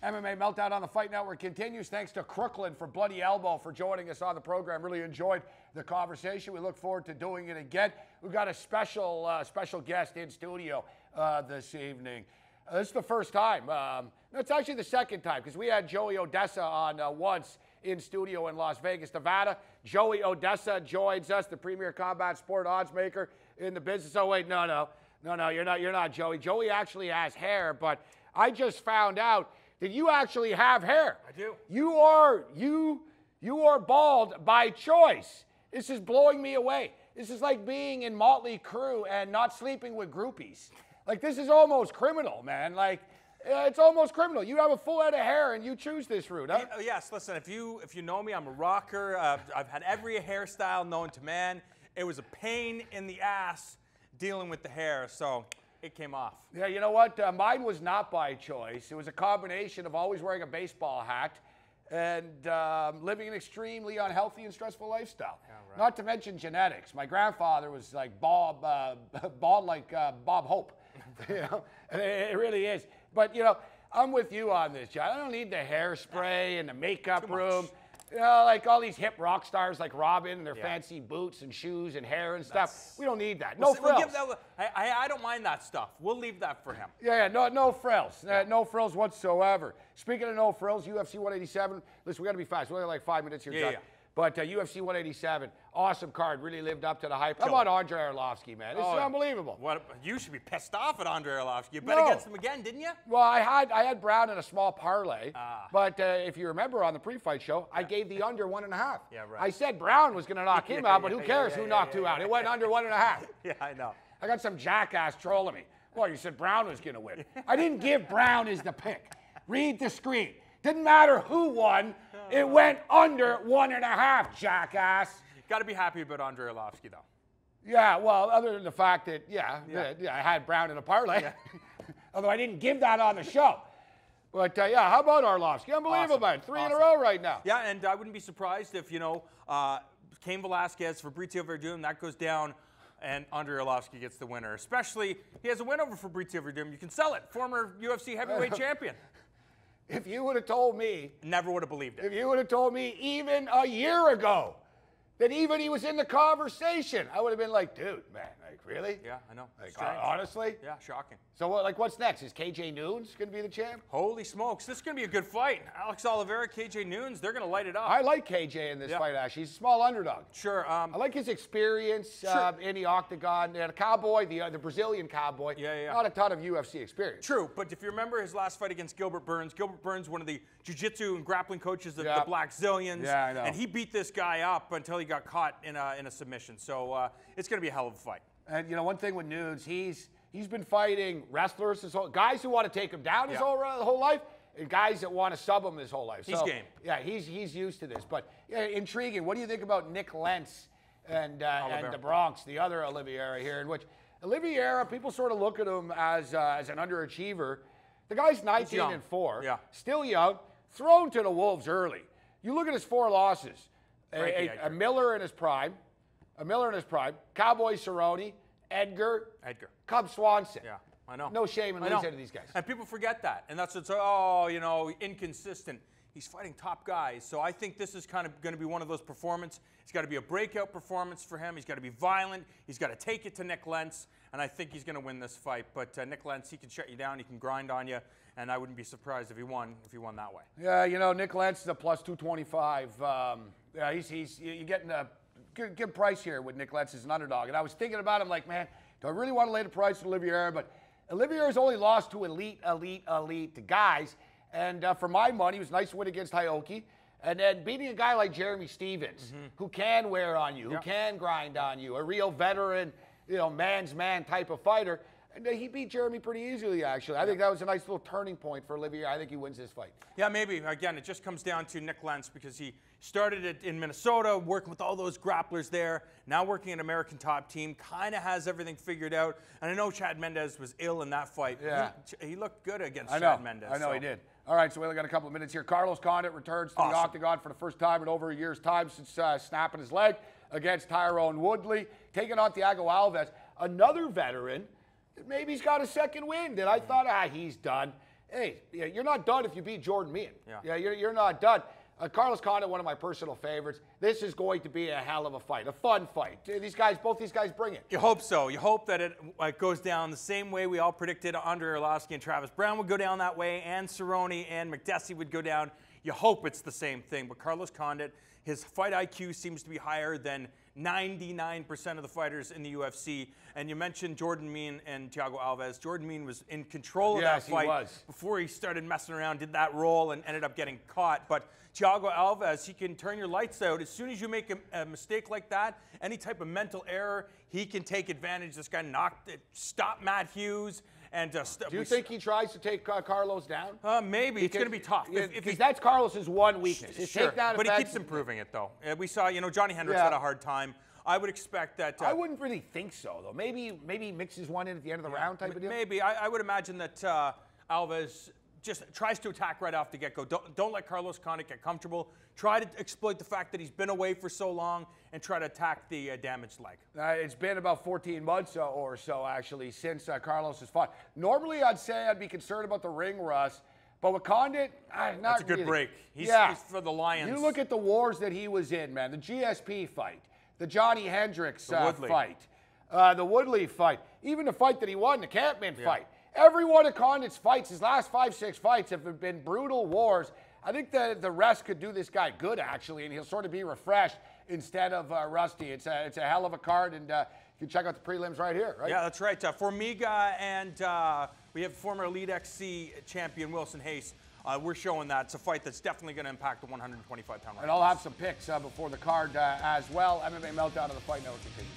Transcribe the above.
MMA Meltdown on the Fight Network continues. Thanks to Crooklyn for Bloody Elbow for joining us on the program. Really enjoyed the conversation. We look forward to doing it again. We've got a special guest in studio this evening. This is the first time. No, it's actually the second time because we had Joey Odessa on once in studio in Las Vegas, Nevada. Joey Odessa joins us, the premier combat sport odds maker in the business. Oh wait, no, you're not Joey. Joey actually has hair, but I just found out that you actually have hair. I do. You are bald by choice. This is blowing me away. This is like being in Motley Crue and not sleeping with groupies. Like, this is almost criminal, man. Like, it's almost criminal. You have a full head of hair and you choose this route, huh? Yes, listen, if you know me, I'm a rocker. I've had every hairstyle known to man. It was a pain in the ass dealing with the hair, so it came off. Yeah, you know what? Mine was not by choice. It was a combination of always wearing a baseball hat and living an extremely unhealthy and stressful lifestyle. Yeah, right. Not to mention genetics. My grandfather was like bald like Bob Hope. You know, and it really is. But, you know, I'm with you on this, John. I don't need the hairspray and the makeup room. You know, like all these hip rock stars like Robin and their fancy boots and shoes and hair and stuff. We don't need that. No frills. I don't mind that stuff. We'll leave that for him. Yeah, no frills. No frills whatsoever. Speaking of no frills, UFC 187. Listen, we got to be fast. We're only like 5 minutes here, John. Yeah. But UFC 187, awesome card, really lived up to the hype. How about Andrei Arlovski, man? This is unbelievable. You should be pissed off at Andrei Arlovski. You bet against him again, didn't you? Well, I had Brown in a small parlay, but if you remember on the pre-fight show, I gave the under 1.5. Yeah, right. I said Brown was going to knock him out, but who cares who knocked who out? It went under 1.5. Yeah, I know. I got some jackass trolling me. Well, you said Brown was going to win. I didn't give Brown as the pick. Read the screen. Didn't matter who won. It went under 1.5, jackass. Got to be happy about Andrei Arlovski, though. Yeah, well, other than the fact that, I had Brown in a parlay. Yeah. Although I didn't give that on the show. But, how about Arlovski? Unbelievable, man. Three in a row right now. Yeah, and I wouldn't be surprised if, Cain Velasquez, Fabrizio Verdum, that goes down, and Andrei Arlovski gets the winner. Especially, he has a win over Fabrizio Verdum. You can sell it. Former UFC heavyweight champion. If you would have told me. Never would have believed it. If you would have told me even a year ago that even he was in the conversation, I would have been like, dude, man, like, really? Yeah, I know. Like, honestly? Yeah, shocking. So, what's next? Is KJ Noons going to be the champ? Holy smokes. This is going to be a good fight. Alex Oliveira, KJ Noons, they're going to light it up. I like KJ in this fight, actually. He's a small underdog. Sure. I like his experience in the octagon. The cowboy, the Brazilian cowboy. Yeah. Not a ton of UFC experience. True, but if you remember his last fight against Gilbert Burns, one of the jiu-jitsu and grappling coaches of the Black Zillions. Yeah, I know. And he beat this guy up until he got caught in a submission. So it's going to be a hell of a fight. And, one thing with Nunes, he's been fighting wrestlers, guys who want to take him down his whole life, and guys that want to sub him his whole life. He's game. Yeah, he's used to this. But intriguing. What do you think about Nick Lentz and the Bronx, the other Oliveira here, in which Oliveira, people sort of look at him as an underachiever. The guy's 19-4, still young, thrown to the wolves early. You look at his 4 losses: a Miller in his prime. Cowboy Cerrone, Edgar, Cub Swanson. Yeah, I know. No shame in losing to these guys. And people forget that. And that's what's, inconsistent. He's fighting top guys. So I think this is kind of going to be one of those performances. It's got to be a breakout performance for him. He's got to be violent. He's got to take it to Nick Lentz. And I think he's going to win this fight. But Nick Lentz, he can shut you down. He can grind on you. And I wouldn't be surprised if he won that way. Yeah, Nick Lentz is a plus 225. You're getting a good price here with Nick Lentz as an underdog. And I was thinking about him like, man, do I really want to lay the price with Oliveira? But Oliveira's only lost to elite guys. And for my money, it was a nice win against Hayoki. And then beating a guy like Jeremy Stevens, who can wear on you, who can grind on you, a real veteran, man's man type of fighter. And he beat Jeremy pretty easily, actually. I think that was a nice little turning point for Oliveira. I think he wins this fight. Yeah, maybe. Again, it just comes down to Nick Lentz because he started it in Minnesota, working with all those grapplers there, now working an American top team, kind of has everything figured out. And I know Chad Mendes was ill in that fight. Yeah. He looked good against Chad Mendes. I know he did. All right, so we only got a couple of minutes here. Carlos Condit returns to the octagon for the first time in over a year's time since snapping his leg against Tyrone Woodley, taking on Thiago Alves, another veteran. Maybe he's got a second win. That I thought, he's done. hey, you're not done if you beat Jordan Meehan. Yeah. You're not done. Carlos Condit, one of my personal favorites. This is going to be a hell of a fight, a fun fight. Both these guys bring it. You hope so. You hope that it goes down the same way we all predicted Andre Arlovski and Travis Brown would go down that way, and Cerrone and McDessie would go down. You hope it's the same thing. But Carlos Condit, his fight IQ seems to be higher than 99% of the fighters in the UFC. And you mentioned Jordan Meehan and Thiago Alves. Jordan Meehan was in control of that fight before he started messing around, did that roll, and ended up getting caught. But Thiago Alves, he can turn your lights out. As soon as you make a mistake like that, any type of mental error, he can take advantage. This guy stopped Matt Hughes. And do you think he tries to take Carlos down? Maybe. It's going to be tough. Because that's Carlos's one weakness. Sure, but he keeps improving it, though. We saw, Johnny Hendricks had a hard time. I would expect that. I wouldn't really think so, though. Maybe mixes one in at the end of the round type of deal. Maybe. I would imagine that Alves just tries to attack right off the get-go. Don't let Carlos Condit get comfortable. Try to exploit the fact that he's been away for so long and try to attack the damaged leg. It's been about 14 months or so, actually, since Carlos has fought. Normally, I'd say I'd be concerned about the ring rust, but with Condit, not That's a good really. break. He's for the Lions. You look at the wars that he was in, man. The GSP fight, the Johnny Hendricks fight, the Woodley fight, even the fight that he won, the Campman fight. Every one of Condit's fights, his last 5-6 fights, have been brutal wars. I think that the rest could do this guy good, actually, and he'll sort of be refreshed instead of rusty. It's a hell of a card, and you can check out the prelims right here, right? Yeah, that's right. Formiga and we have former Elite XC champion Wilson Hayes. We're showing that. It's a fight that's definitely going to impact the 125-pound range. And I'll have some picks before the card as well. MMA Meltdown of the Fight Network continues.